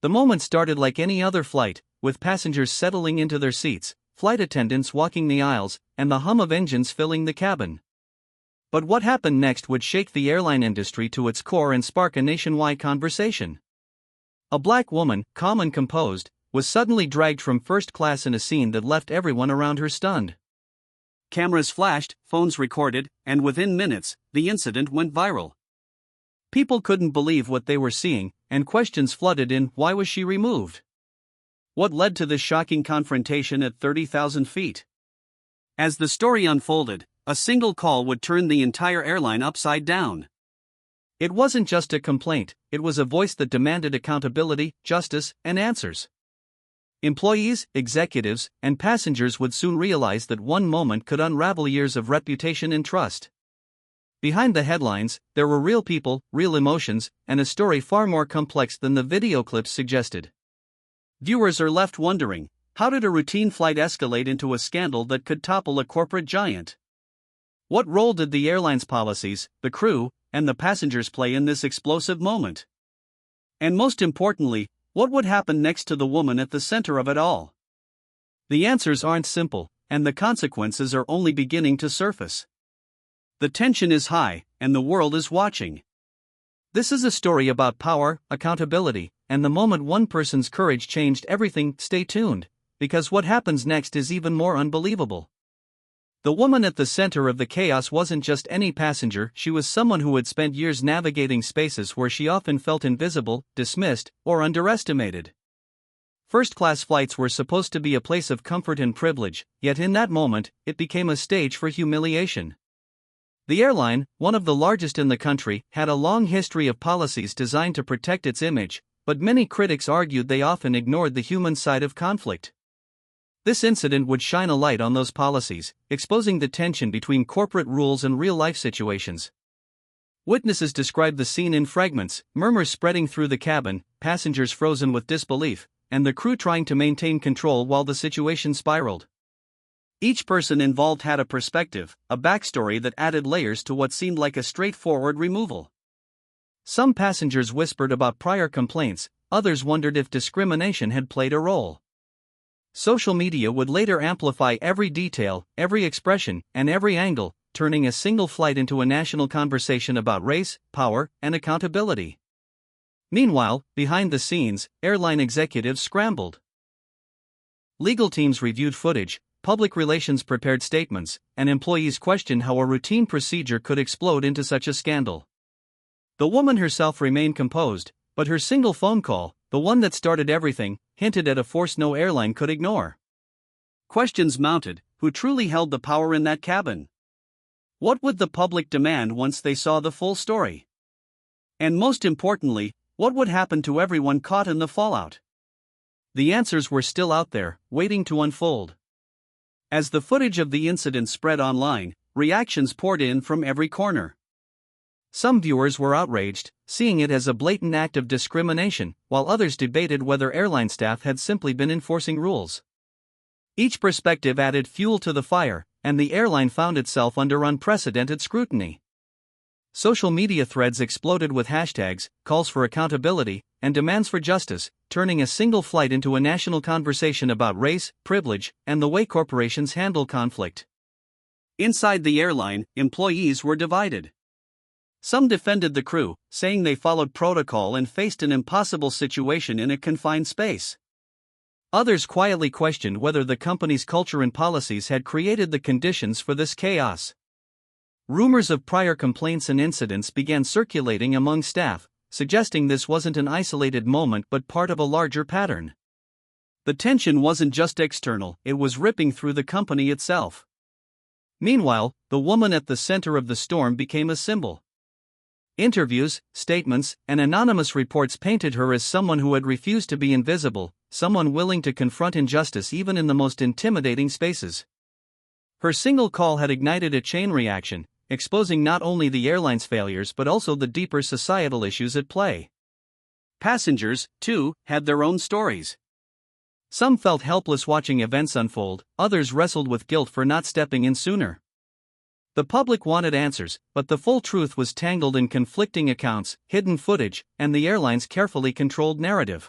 The moment started like any other flight, with passengers settling into their seats, flight attendants walking the aisles, and the hum of engines filling the cabin. But what happened next would shake the airline industry to its core and spark a nationwide conversation. A black woman, calm and composed, was suddenly dragged from first class in a scene that left everyone around her stunned. Cameras flashed, phones recorded, and within minutes, the incident went viral. People couldn't believe what they were seeing, and questions flooded in: why was she removed? What led to this shocking confrontation at 30,000 feet? As the story unfolded, a single call would turn the entire airline upside down. It wasn't just a complaint, it was a voice that demanded accountability, justice, and answers. Employees, executives, and passengers would soon realize that one moment could unravel years of reputation and trust. Behind the headlines, there were real people, real emotions, and a story far more complex than the video clips suggested. Viewers are left wondering, how did a routine flight escalate into a scandal that could topple a corporate giant? What role did the airline's policies, the crew, and the passengers play in this explosive moment? And most importantly, what would happen next to the woman at the center of it all? The answers aren't simple, and the consequences are only beginning to surface. The tension is high, and the world is watching. This is a story about power, accountability, and the moment one person's courage changed everything. Stay tuned, because what happens next is even more unbelievable. The woman at the center of the chaos wasn't just any passenger, she was someone who had spent years navigating spaces where she often felt invisible, dismissed, or underestimated. First-class flights were supposed to be a place of comfort and privilege, yet in that moment, it became a stage for humiliation. The airline, one of the largest in the country, had a long history of policies designed to protect its image, but many critics argued they often ignored the human side of conflict. This incident would shine a light on those policies, exposing the tension between corporate rules and real-life situations. Witnesses described the scene in fragments, murmurs spreading through the cabin, passengers frozen with disbelief, and the crew trying to maintain control while the situation spiraled. Each person involved had a perspective, a backstory that added layers to what seemed like a straightforward removal. Some passengers whispered about prior complaints, others wondered if discrimination had played a role. Social media would later amplify every detail, every expression, and every angle, turning a single flight into a national conversation about race, power, and accountability. Meanwhile, behind the scenes, airline executives scrambled. Legal teams reviewed footage, public relations prepared statements, and employees questioned how a routine procedure could explode into such a scandal. The woman herself remained composed, but her single phone call, the one that started everything, hinted at a force no airline could ignore. Questions mounted: who truly held the power in that cabin? What would the public demand once they saw the full story? And most importantly, what would happen to everyone caught in the fallout? The answers were still out there, waiting to unfold. As the footage of the incident spread online, reactions poured in from every corner. Some viewers were outraged, seeing it as a blatant act of discrimination, while others debated whether airline staff had simply been enforcing rules. Each perspective added fuel to the fire, and the airline found itself under unprecedented scrutiny. Social media threads exploded with hashtags, calls for accountability, and demands for justice, turning a single flight into a national conversation about race, privilege, and the way corporations handle conflict. Inside the airline, employees were divided. Some defended the crew, saying they followed protocol and faced an impossible situation in a confined space. Others quietly questioned whether the company's culture and policies had created the conditions for this chaos. Rumors of prior complaints and incidents began circulating among staff, suggesting this wasn't an isolated moment but part of a larger pattern. The tension wasn't just external, it was ripping through the company itself. Meanwhile, the woman at the center of the storm became a symbol. Interviews, statements, and anonymous reports painted her as someone who had refused to be invisible, someone willing to confront injustice even in the most intimidating spaces. Her single call had ignited a chain reaction, exposing not only the airline's failures but also the deeper societal issues at play. Passengers, too, had their own stories. Some felt helpless watching events unfold, others wrestled with guilt for not stepping in sooner. The public wanted answers, but the full truth was tangled in conflicting accounts, hidden footage, and the airline's carefully controlled narrative.